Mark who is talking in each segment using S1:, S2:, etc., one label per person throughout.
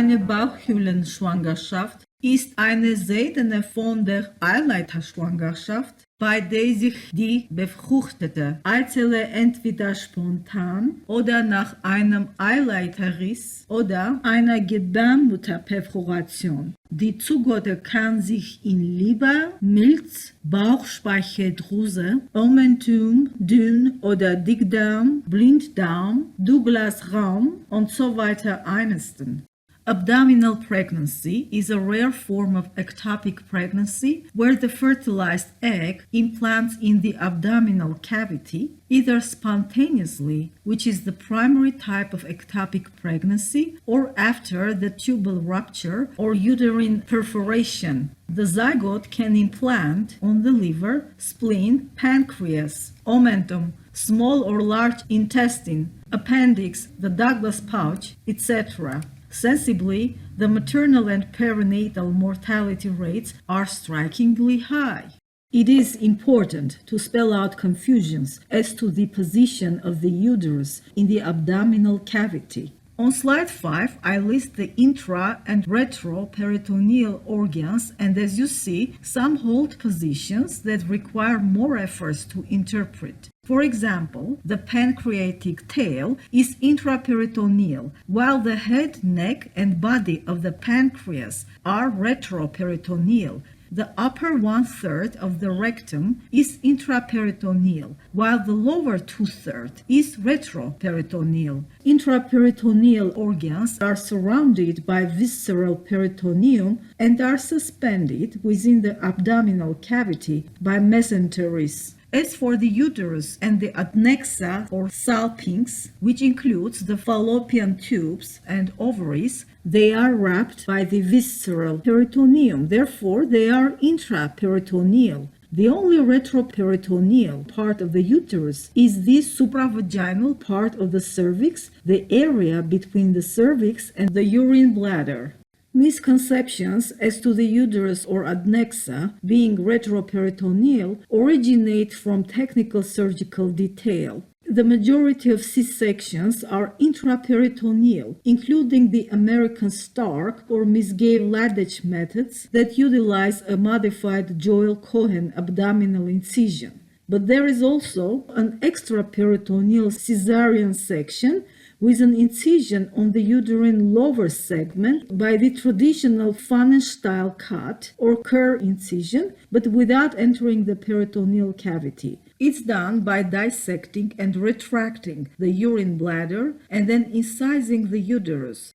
S1: Eine Bauchhöhlenschwangerschaft ist eine seltene Form der Eileiterschwangerschaft, bei der sich die befruchtete Eizelle entweder spontan oder nach einem Eileiterriss oder einer Gebärmutterperforation. Die Zygote kann sich in Leber, Milz, Bauchspeicheldrüse, Omentum, Dünn- oder Dickdarm, Blinddarm, Douglas-Raum und so weiter einnisten. Abdominal pregnancy is a rare form of ectopic pregnancy where the fertilized egg implants in the abdominal cavity, either spontaneously, which is the primary type of ectopic pregnancy, or after the tubal rupture or uterine perforation. The zygote can implant on the liver, spleen, pancreas, omentum, small or large intestine, appendix, the Douglas pouch, etc. Sensibly, the maternal and perinatal mortality rates are strikingly high. It is important to spell out confusions as to the position of the uterus in the abdominal cavity. On slide 5, I list the intra- and retroperitoneal organs, and as you see, some hold positions that require more efforts to interpret. For example, the pancreatic tail is intraperitoneal, while the head, neck, and body of the pancreas are retroperitoneal. The upper one-third of the rectum is intraperitoneal, while the lower two-thirds is retroperitoneal. Intraperitoneal organs are surrounded by visceral peritoneum and are suspended within the abdominal cavity by mesenteries. As for the uterus and the adnexa or salpinx, which includes the fallopian tubes and ovaries, they are wrapped by the visceral peritoneum. Therefore, they are intraperitoneal. The only retroperitoneal part of the uterus is the supravaginal part of the cervix, the area between the cervix and the urine bladder. Misconceptions as to the uterus or adnexa being retroperitoneal originate from technical surgical detail. The majority of C-sections are intraperitoneal, including the American Stark or Miss Gay-Ladech methods that utilize a modified Joel-Cohen abdominal incision. But there is also an extraperitoneal cesarean section with an incision on the uterine lower segment by the traditional Pfannenstiel cut or Kerr incision, but without entering the peritoneal cavity. It's done by dissecting and retracting the urine bladder and then incising the uterus.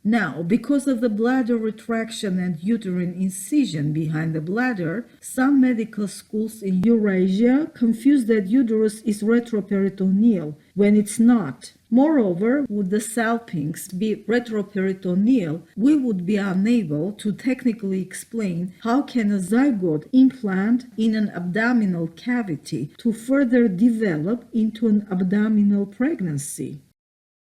S1: Now, because of the bladder retraction and uterine incision behind the bladder, some medical schools in Eurasia confuse that uterus is retroperitoneal when it's not. Moreover, would the salpinx be retroperitoneal, we would be unable to technically explain how can a zygote implant in an abdominal cavity to further develop into an abdominal pregnancy.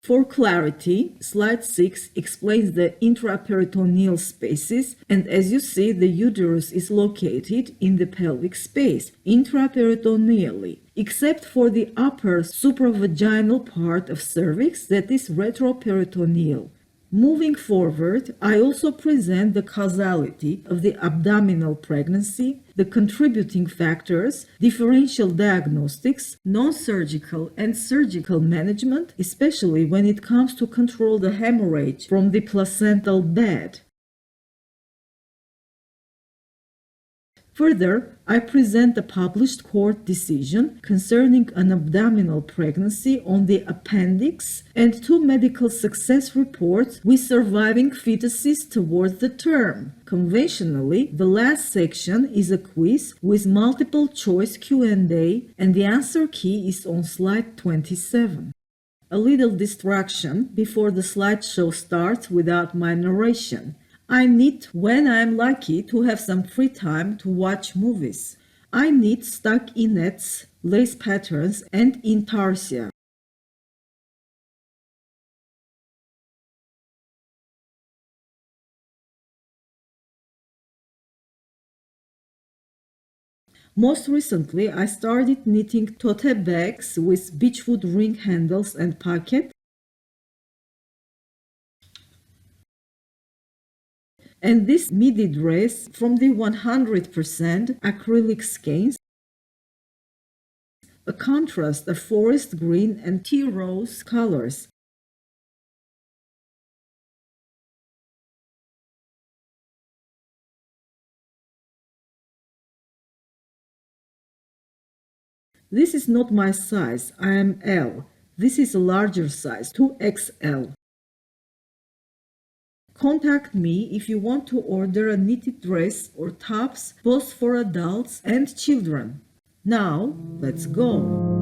S1: For clarity, slide 6 explains the intraperitoneal spaces, and as you see, the uterus is located in the pelvic space, intraperitoneally, except for the upper supravaginal part of cervix that is retroperitoneal. Moving forward, I also present the causality of the abdominal pregnancy, the contributing factors, differential diagnostics, non-surgical and surgical management, especially when it comes to control the hemorrhage from the placental bed. Further, I present a published court decision concerning an abdominal pregnancy on the appendix and 2 medical success reports with surviving fetuses towards the term. Conventionally, the last section is a quiz with multiple choice Q&A, and the answer key is on slide 27. A little distraction before the slideshow starts without my narration. I knit when I'm lucky to have some free time to watch movies. I knit stockinettes, lace patterns, and intarsia. Most recently, I started knitting tote bags with beechwood ring handles and pocket, and this midi dress from the 100% acrylic skeins, a contrast of forest green and tea rose colors. This is not my size, I am L. This is a larger size, 2XL. Contact me if you want to order a knitted dress or tops both for adults and children. Now, let's go!